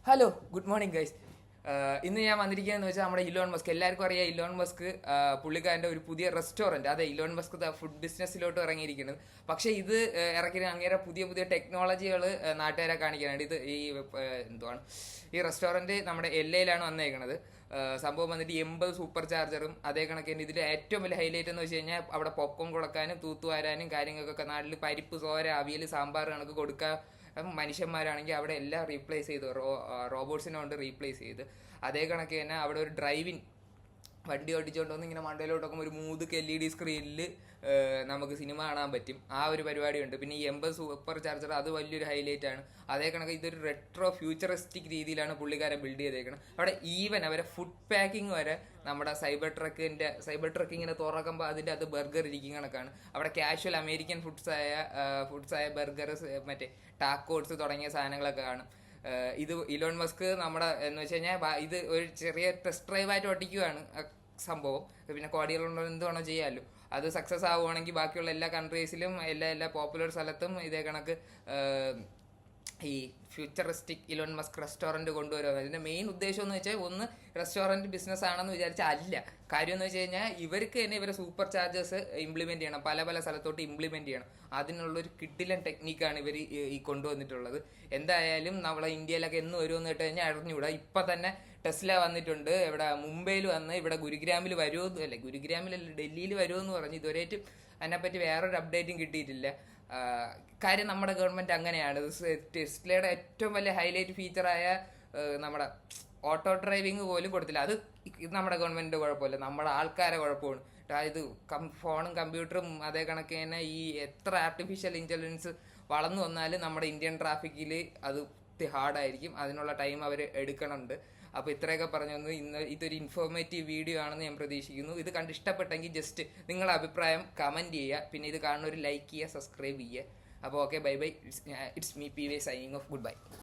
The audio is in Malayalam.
Hello, good morning guys. ഇന്ന് ഞാൻ വന്നിരിക്കുകയെന്ന് വെച്ചാൽ നമ്മുടെ ഇലോൺ മസ്ക്, എല്ലാവർക്കും അറിയാം ഇലോൺ മസ്ക് പുള്ളിക്കാരൻ്റെ ഒരു പുതിയ റെസ്റ്റോറൻറ്റ്, അതെ ഇലോൺ മസ്ക് ഫുഡ് ബിസിനസ്സിലോട്ട് ഇറങ്ങിയിരിക്കുന്നത്. പക്ഷേ ഇത് ഇറക്കിയ അങ്ങേരെ പുതിയ പുതിയ ടെക്നോളജികൾ നാട്ടുകാരെ കാണിക്കാനായിട്ട് ഇത് എന്തുവാണ് ഈ റെസ്റ്റോറൻറ്റ് നമ്മുടെ എല്ലയിലാണ് വന്നേക്കണത്. സംഭവം വന്നിട്ട് 80 സൂപ്പർ ചാർജറും അതേ കണക്കിന് ഇതിൽ ഏറ്റവും വലിയ ഹൈലൈറ്റ് എന്ന് വെച്ച് കഴിഞ്ഞാൽ അവിടെ പോപ്കോൺ കൊടുക്കാനും തൂത്തുവാരാനും കാര്യങ്ങൾക്കൊക്കെ നാട്ടിൽ പരിപ്പ്, സോര, അവിയൽ, സാമ്പാർ കണക്ക് കൊടുക്കാൻ മനുഷ്യന്മാരാണെങ്കിൽ അവിടെ എല്ലാം റീപ്ലേസ് ചെയ്തു, റോബോട്ട്സിനെ കൊണ്ട് റീപ്ലേസ് ചെയ്ത്. അതേ കണക്ക് തന്നെ അവിടെ ഒരു ഡ്രൈവിൻ വണ്ടി ഓടിച്ചുകൊണ്ട് വന്ന് ഇങ്ങനെ മണ്ടയിലോട്ട് നോക്കുമ്പോൾ ഒരു 3 LED സ്ക്രീനിൽ നമുക്ക് സിനിമ കാണാൻ പറ്റും. ആ ഒരു പരിപാടിയുണ്ട്. പിന്നെ ഈ 80 സൂപ്പർ ചാർജർ അത് വലിയൊരു ഹൈലൈറ്റ് ആണ്. അതേ കണക്ക് ഇതൊരു റെട്രോ ഫ്യൂച്ചറിസ്റ്റിക് രീതിയിലാണ് പുള്ളിക്കാരൻ ബിൽഡ് ചെയ്തേക്കുന്നത്. അവിടെ ഈവൻ അവരെ ഫുഡ് പാക്കിംഗ് വരെ നമ്മുടെ സൈബർ ട്രക്ക് ഇങ്ങനെ തുറക്കുമ്പോൾ അതിൻ്റെ അത് ബർഗർ ഇരിക്കുന്ന കണക്കാണ്. അവിടെ കാഷ്വൽ അമേരിക്കൻ ഫുഡ്സായ ബർഗർ, മറ്റേ ടാക്കോട്സ് തുടങ്ങിയ സാധനങ്ങളൊക്കെ കാണും. ഇത് ഇലോൺ മസ്ക് നമ്മുടെ എന്ന് വെച്ച് കഴിഞ്ഞാൽ ഇത് ഒരു ചെറിയ ടെസ്റ്റ് ഡ്രൈവായിട്ട് ഓടിക്കുകയാണ് സംഭവം. പിന്നെ കോടികളുണ്ടോ എന്ത് വേണോ ചെയ്യാമല്ലോ. അത് സക്സസ് ആവുകയാണെങ്കിൽ ബാക്കിയുള്ള എല്ലാ കൺട്രീസിലും എല്ലാ പോപ്പുലർ സ്ഥലത്തും ഇതേ കണക്ക് ഈ ഫ്യൂച്ചറിസ്റ്റിക് ഇലോൺ മസ്ക് റെസ്റ്റോറൻറ്റ് കൊണ്ടുവരുന്നത്. അതിൻ്റെ മെയിൻ ഉദ്ദേശം എന്ന് വെച്ചാൽ ഒന്ന് റെസ്റ്റോറൻറ്റ് ബിസിനസ് ആണെന്ന് വിചാരിച്ചാൽ അല്ല. കാര്യം എന്ന് വെച്ച് കഴിഞ്ഞാൽ ഇവർക്ക് തന്നെ ഇവരെ സൂപ്പർ ചാർജസ് ഇംപ്ലിമെൻറ്റ് ചെയ്യണം, പല പല സ്ഥലത്തോട്ട് ഇംപ്ലിമെൻറ്റ് ചെയ്യണം. അതിനുള്ളൊരു കിഡിലൻ ടെക്നിക്കാണ് ഇവർ ഈ കൊണ്ടുവന്നിട്ടുള്ളത്. എന്തായാലും നമ്മളെ ഇന്ത്യയിലൊക്കെ എന്ന് വരുമെന്ന് കേട്ട് കഴിഞ്ഞാൽ അറിഞ്ഞുകൂടാ. ഇപ്പം തന്നെ ടെസ്ല വന്നിട്ടുണ്ട്. ഇവിടെ മുംബൈയിൽ വന്ന് ഇവിടെ ഗുരുഗ്രാമിൽ വരുമോ ഗുരുഗ്രാമിലല്ല, ഡൽഹിയിൽ വരുമെന്ന് പറഞ്ഞു. ഇതുവരെയായിട്ടും അതിനെപ്പറ്റി വേറൊരു അപ്ഡേറ്റും കിട്ടിയിട്ടില്ല. കാര്യം നമ്മുടെ ഗവൺമെൻറ് അങ്ങനെയാണ്. ടെസ്ലയുടെ ഏറ്റവും വലിയ ഹൈലൈറ്റ് ഫീച്ചറായ നമ്മുടെ ഓട്ടോ ഡ്രൈവിങ് പോലും കൊടുത്തില്ല. അത് നമ്മുടെ ഗവൺമെൻറ്റിൻ്റെ കുഴപ്പമില്ല, നമ്മുടെ ആൾക്കാരെ കുഴപ്പമാണ്. ഇത് ഫോണും കമ്പ്യൂട്ടറും അതേ കണക്ക് തന്നെ ഈ എത്ര ആർട്ടിഫിഷ്യൽ ഇൻ്റലിജൻസ് വളർന്നു വന്നാലും നമ്മുടെ ഇന്ത്യൻ ട്രാഫിക്കിൽ അത് ഹാർഡായിരിക്കും. അതിനുള്ള ടൈം അവർ എടുക്കണുണ്ട്. അപ്പോൾ ഇത്രയൊക്കെ പറഞ്ഞു വന്ന് ഇതൊരു ഇൻഫോർമേറ്റീവ് വീഡിയോ ആണെന്ന് ഞാൻ പ്രതീക്ഷിക്കുന്നു. ഇത് കണ്ട് ഇഷ്ടപ്പെട്ടെങ്കിൽ ജസ്റ്റ് നിങ്ങളുടെ അഭിപ്രായം കമൻറ്റ് ചെയ്യുക. പിന്നെ ഇത് കാണുന്നവർ ലൈക്ക് ചെയ്യുക, സബ്സ്ക്രൈബ് ചെയ്യുക. അപ്പോൾ okay, bye bye. It's me PY signing off. Good bye.